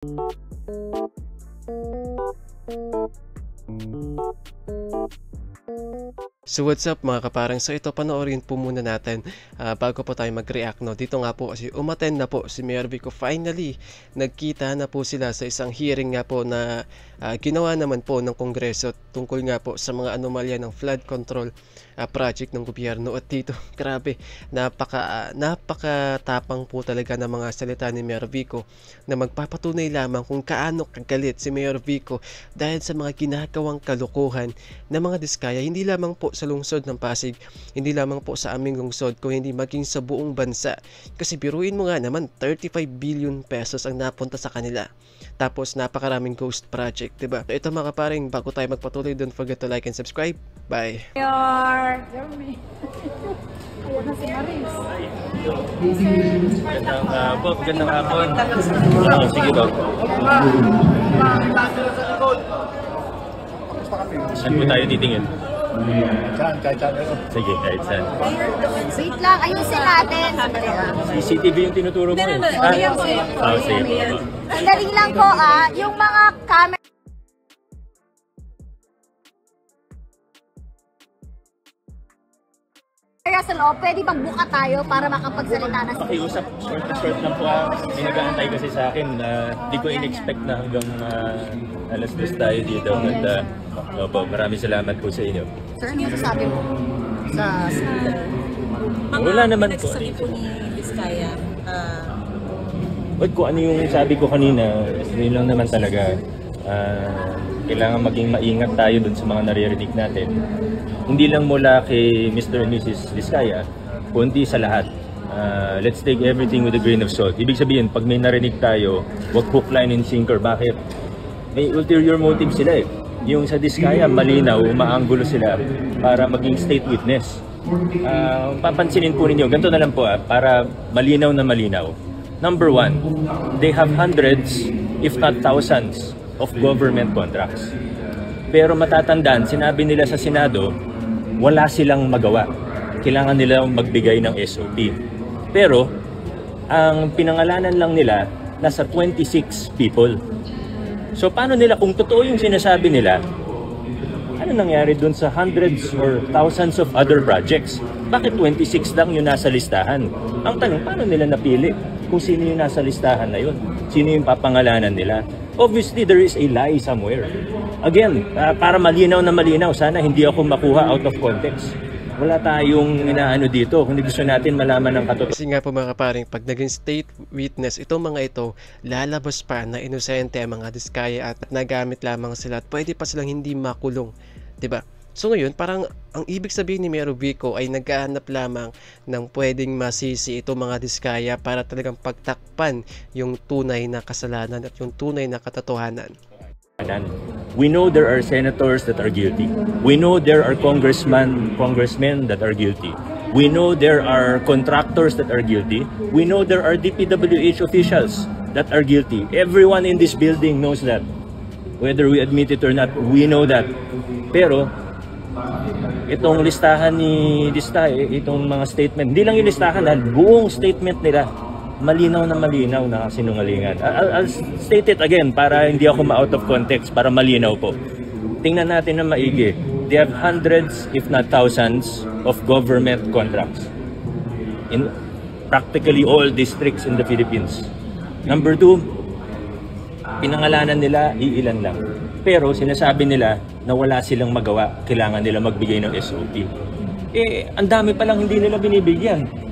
So what's up mga kaparang, so ito panoorin po muna natin bago po tayo mag-react, no. Dito nga po kasi umattend na po si Mayor Vico. Finally nagkita na po sila sa isang hearing nga po na ginawa naman po ng Kongreso tungkol nga po sa mga anomalya ng flood control project ng gobyerno. At dito grabe, napakatapang po talaga ng mga salita ni Mayor Vico na magpapatunay lamang kung kaano kagalit si Mayor Vico dahil sa mga ginagawang kalukuhan ng mga diskaya, hindi lamang po sa lungsod ng Pasig, hindi lamang po sa aming lungsod, kung hindi maging sa buong bansa. Kasi biruin mo nga naman, 35 billion pesos ang napunta sa kanila. Tapos napakaraming ghost project, diba? So, ito mga kaparing, bago tayo magpatuloy, don't forget to like and subscribe. Bye! Ayan na si Maris. Gandang hapon. Sige daw. Saan po tayo titingin? Kahit saan. Sige, kahit saan. Wait lang, ayusin natin. CCTV yung tinuturo mo. Sige. Sandali lang po yung mga camera sa loob, pwede bang buka tayo para makapagsalita na sila? Pakiusap, short lang po. May nag-aantay kasi sa akin na di ko in-expect na hanggang alas 2 tayo dito. At maraming salamat po sa inyo. Sir, ano masasabi mo sa Wala naman po. Nagsasabi po ni Vizcaya. Kung ano yung sabi ko kanina, yun lang naman talaga. Kailangan maging maingat tayo dun sa mga naririnig natin. Hindi lang mula kay Mr. and Mrs. Vizcaya, kundi sa lahat. Let's take everything with a grain of salt. Ibig sabihin, pag may narinig tayo, wag hook, line, and sinker. Bakit? May ulterior motive sila eh. Yung sa Vizcaya, malinaw, umaanggulo sila para maging state witness. Papansinin po ninyo, ganito na lang po para malinaw na malinaw. Number one, they have hundreds, if not thousands, of government contracts. Pero matatandaan, sinabi nila sa Senado, wala silang magawa. Kailangan nila magbigay ng SOP. Pero, ang pinangalanan lang nila, nasa 26 people. So, paano nila, kung totoo yung sinasabi nila, ano nangyari dun sa hundreds or thousands of other projects? Bakit 26 lang yung nasa listahan? Ang tanong, paano nila napili kung sino yung nasa listahan na yun? Sino yung papangalanan nila? Obviously, there is a lie somewhere. Again, para malinaw na malinaw, sana hindi ako makuha out of context. Wala tayong inaano dito, kundi gusto natin malaman ng katotohanan. Kasi nga po mga kaparing, pag naging state witness, itong mga ito, lalabas pa na inosente ang mga diskaya at nagamit lamang sila at pwede pa silang hindi makulong, diba? So ngayon, parang ang ibig sabihin ni Mayor Vico ay naghahanap lamang ng pwedeng masisi itong mga diskaya para talagang pagtakpan yung tunay na kasalanan at yung tunay na katotohanan. We know there are senators that are guilty. We know there are congressmen that are guilty. We know there are contractors that are guilty. We know there are DPWH officials that are guilty. Everyone in this building knows that. Whether we admit it or not, we know that. Pero itong listahan ni itong mga statement, hindi lang yung listahan, buong statement nila, malinaw na sinungalingan. I'll state it again para hindi ako ma-out of context, para malinaw po. Tingnan natin na maigi. They have hundreds, if not thousands, of government contracts in practically all districts in the Philippines. Number two, pinangalanan nila, iilan lang. Pero sinasabi nila na wala silang magawa, kailangan nila magbigay ng SOP. Ang dami palang hindi nila binibigyan.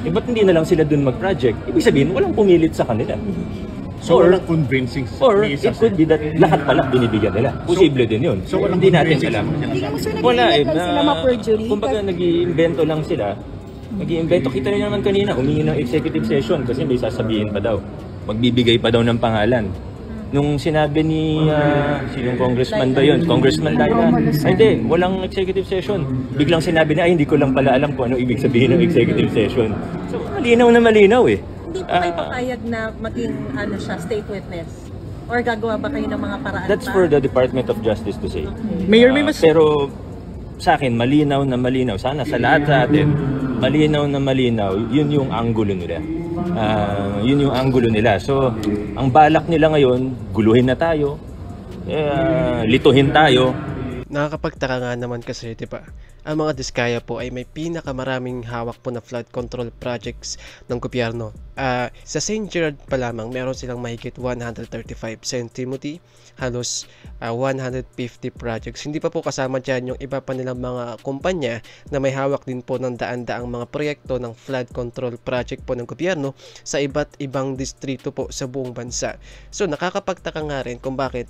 Ba't hindi na lang sila dun mag-project? Ibig sabihin, walang pumilit sa kanila. So walang convincing. Or it could be that lahat pala binibigyan nila. Posible din yun. So walang hindi natin convincing. alam. Wala sila ma-perjury? Kumbaga nag-iimbento lang sila. Nag-iimbento. Kita niyo naman kanina, humingi ng executive session kasi may sasabihin pa daw. Magbibigay pa daw ng pangalan. Nung sinabi ni sinong congressman ba yun? Congressman Laila. Ay hindi, walang executive session. Biglang sinabi na, hindi ko lang pala alam kung ano ibig sabihin ng executive session. So malinaw na malinaw eh. Hindi po kayo papayag na maging state witness? Or gagawa ba kayo ng mga paraan? That's for the Department of Justice to say. Mayor, may mas... Pero sa akin, malinaw na malinaw. Sana sa lahat sa atin, malinaw na malinaw, yun yung anggulo nila. Yun yung anggulo nila. So, ang balak nila ngayon, guluhin na tayo, lituhin tayo. Nakakapagtaka nga naman kasi, di ba? Ang mga Diskaya po ay may pinakamaraming hawak po na flood control projects ng gobyerno. Sa St. Gerard pa lamang, meron silang mahigit 135 St. Timothy, halos 150 projects. Hindi pa po kasama dyan yung iba pa nilang mga kumpanya na may hawak din po ng daan-daang mga proyekto ng flood control project po ng gobyerno sa iba't ibang distrito po sa buong bansa. So nakakapagtaka nga rin kung bakit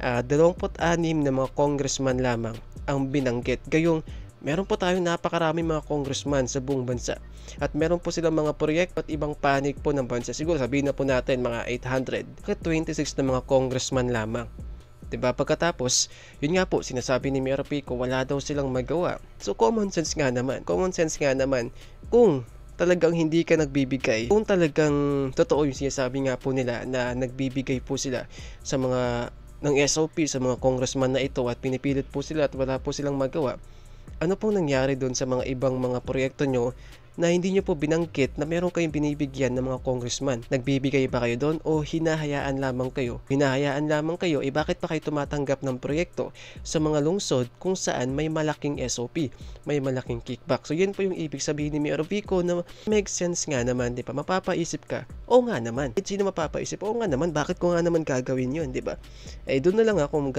26 na mga congressman lamang ang binanggit. Gayong meron po tayong napakaraming mga congressman sa buong bansa. At meron po silang mga proyekto at ibang panig po ng bansa. Siguro sabihin na po natin mga 800. 26 na mga congressman lamang. Diba? Pagkatapos, yun nga po, sinasabi ni Mayor Vico, wala daw silang magawa. So common sense nga naman. Common sense nga naman kung talagang hindi ka nagbibigay, kung talagang totoo yung sinasabi nga po nila na nagbibigay po sila sa mga ng SOP sa mga congressman na ito at pinipilit po sila at wala po silang magawa. Ano pong nangyari doon sa mga ibang mga proyekto nyo na hindi nyo po binangkit na meron kayong binibigyan ng mga congressman? Nagbibigay ba kayo doon o hinahayaan lamang kayo? Hinahayaan lamang kayo, bakit pa kayo tumatanggap ng proyekto sa mga lungsod kung saan may malaking SOP, may malaking kickback? So yun po yung ibig sabihin ni Mayor Vico na make sense nga naman, di ba? Mapapaisip ka, o nga naman. Sino mapapaisip? O nga naman, bakit ko nga naman gagawin yun, di ba? Doon na lang ako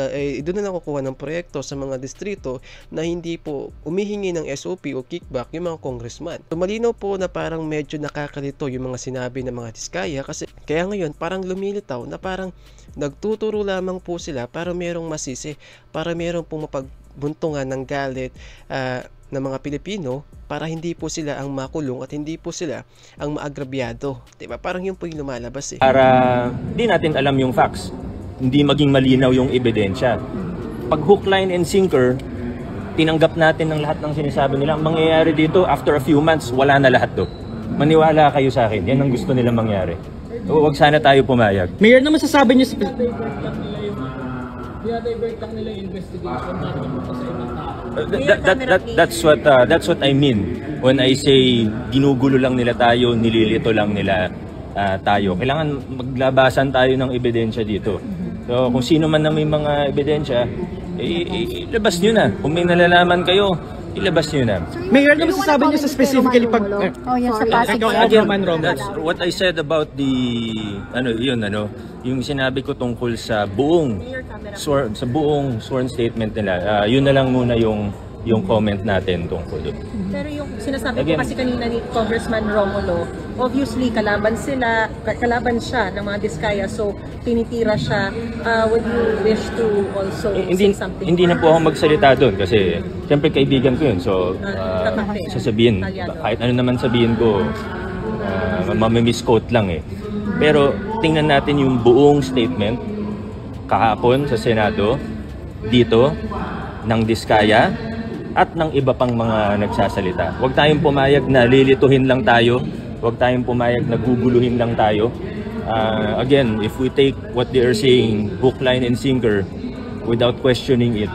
kukuha ng proyekto sa mga distrito na hindi po umihingi ng SOP o kickback yung mga congressman. So malinaw po na parang medyo nakakalito yung mga sinabi ng mga Diskaya kasi kaya ngayon parang lumilitaw na parang nagtuturo lamang po sila para merong masisi, para merong pong mapagbuntungan ng galit ng mga Pilipino para hindi po sila ang makulong at hindi po sila ang maagrabyado. Diba? Parang yun po yung lumalabas eh. Para di natin alam yung facts, hindi maging malinaw yung ebidensya. Pag hook, line, and sinker, tinanggap natin ng lahat ng sinasabi nila. Ang mangyayari dito, after a few months, wala na lahat to. Maniwala kayo sa akin, yan ang gusto nilang mangyari. Huwag sana tayo pumayag. Mayor, na masasabi niyo sa... That's what I mean when I say ginugulo lang nila tayo, nililito lang nila tayo. Kailangan maglabasan tayo ng ebidensya dito. So kung sino man na may mga ebidensya, ilabas nyo na. Kung may nalalaman kayo, ilabas nyo na. Mayor, na masasabi niyo sa specifically pag... yan sa Pasig. That's what I said about the yung sinabi ko tungkol sa buong sworn statement nila. Yun na lang muna yung comment natin tungkol doon. Pero yung sinasabi ko kasi kanina ni Congressman Romulo, obviously kalaban siya ng mga Diskaya, so tinitira siya. Would you wish to also say something? Hindi na po ako magsalita doon kasi siyempre kaibigan ko yun. So sasabihin, kahit ano naman sabihin ko, mamamisquote lang eh. Pero tingnan natin yung buong statement kahapon sa Senado, dito, ng Diskaya, at ng iba pang mga nagsasalita. Huwag tayong pumayag na lilituhin lang tayo. Huwag tayong pumayag na guguluhin lang tayo. Again, if we take what they are saying, hook, line, and sinker, without questioning it,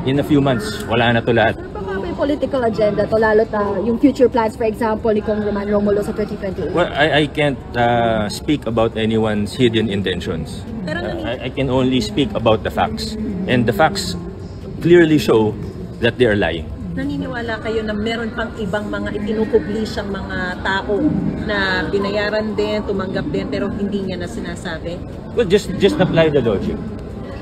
in a few months, wala na to lahat. Baka may political agenda to, lalo yung future plans, for example, ni Congressman Romulo sa 2028. Well, I can't speak about anyone's hidden intentions. I can only speak about the facts. And the facts clearly show that they are lying. Naniniwala kayo na meron pang ibang mga itinupublish ang mga tao na binayaran din, tumanggap din, pero hindi niya na sinasabi? Well, just apply the logic.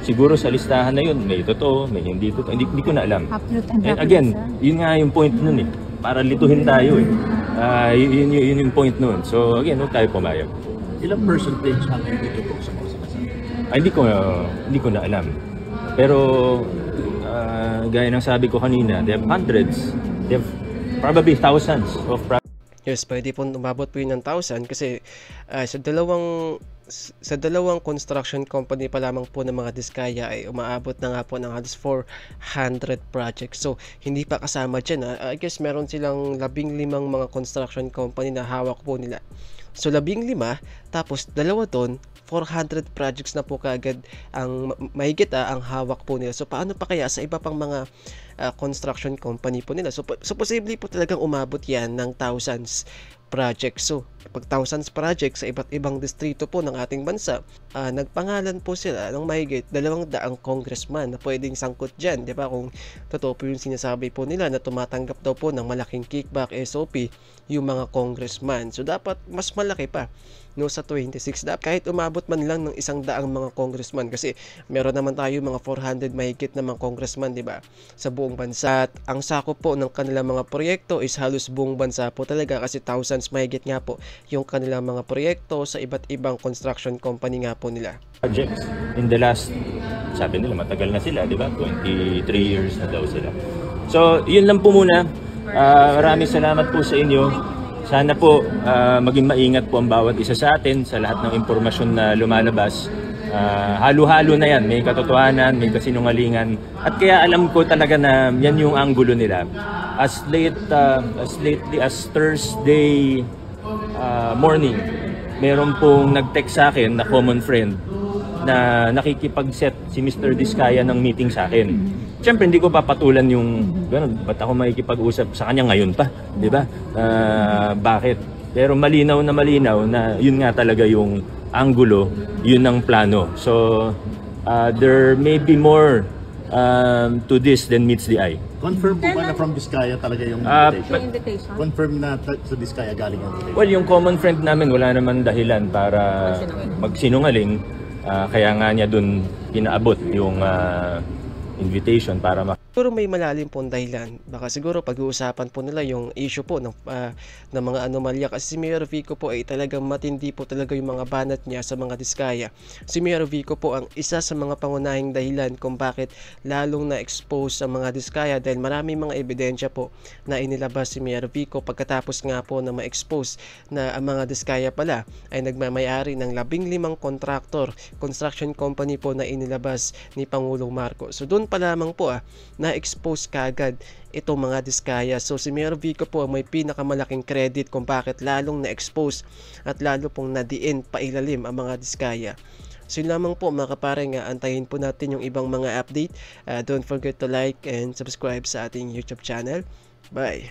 Siguro sa listahan na yun, may totoo, may hindi totoo. Hindi ko na alam. And again, yun nga yung point nun eh. Para lituhin tayo eh. Yun yung point nun. So again, huwag tayo pumayag. Ilang percentage ang ito po sa mga sinasabi? Hindi ko na alam. Pero gaya ng sabi ko kanina, they have hundreds, they have probably thousands of Yes, pwede po umabot po yun ng 1,000 kasi sa dalawang construction company pa lamang po ng mga Diskaya ay umaabot na nga po ng halos 400 projects. So, hindi pa kasama dyan. I guess meron silang 15 mga construction company na hawak po nila. So 15, tapos dalawa doon, 400 projects na po kaagad ang mahigit ang hawak po nila. So paano pa kaya sa iba pang mga construction company po nila? So posible po talagang umabot yan ng thousands projects. So pag thousands projects sa iba't ibang distrito po ng ating bansa, nagpangalan po sila ng mahigit 200 congressman na pwedeng sangkot dyan, di ba? Kung totoo po yung sinasabi po nila na tumatanggap daw po ng malaking kickback SOP yung mga congressman. So dapat mas malaki pa sa 26, kahit umabot man lang ng 100 mga congressman, kasi meron naman tayo mga 400 mahigit na mga congressman, di ba, sa buong bansa. At ang sakop po ng kanilang mga proyekto is halos buong bansa po talaga, kasi thousands mahigit nga po yung kanilang mga proyekto sa iba't ibang construction company nga po nila. Projects in the last, sabi nila matagal na sila, di ba? 23 years na daw sila. So, yun lang po muna. Maraming salamat po sa inyo. Sana po maging maingat po ang bawat isa sa atin sa lahat ng impormasyon na lumalabas. Halo-halo na yan, may katotohanan, may kasinungalingan. At kaya alam ko talaga na yan yung anggulo nila. As lately as Thursday morning, meron pong nag-text sa akin na common friend na nakikipag-set si Mr. Diskaya ng meeting sa akin. Siyempre, hindi ko papatulan yung gano'n. Ba't ako makikipag-usap sa kanya ngayon pa? Di ba? Bakit? Pero malinaw na yun nga talaga yung anggulo, yun ang plano. So, there may be more to this than meets the eye. Confirm po ba na from Diskaya talaga yung invitation? Confirm na sa Diskaya galing yung invitation? Well, yung common friend namin, wala naman dahilan para magsinungaling. Kaya nga niya dun pinaabot yung invitation para Siguro may malalim pong dahilan. Baka siguro pag-uusapan po nila yung issue po ng mga anomalya. Kasi si Mayor Vico po ay talagang matindi po talaga yung mga banat niya sa mga Diskaya. Si Mayor Vico po ang isa sa mga pangunahing dahilan kung bakit lalong na-expose ang mga Diskaya, dahil marami mga ebidensya po na inilabas si Mayor Vico pagkatapos nga po na ma-expose na ang mga Diskaya pala ay nagmamayari ng 15 contractor, construction company po na inilabas ni Pangulong Marcos. So doon pa lamang po na-expose kaagad itong mga Diskaya. So si Mayor Vico po may pinakamalaking credit kung bakit lalong na-expose at lalo pong nadiin pailalim ang mga Diskaya. So yun lamang po mga kapareng, antayin po natin yung ibang mga update. Don't forget to like and subscribe sa ating YouTube channel. Bye!